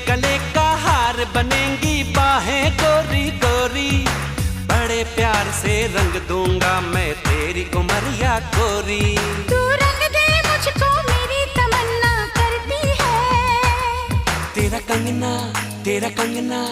गले का हार बनेंगी बाहें गोरी गोरी। बड़े प्यार से रंग दूंगा मैं तेरी उमरिया गोरी। तू रंग दे मुझको मेरी तमन्ना करती है। तेरा कंगना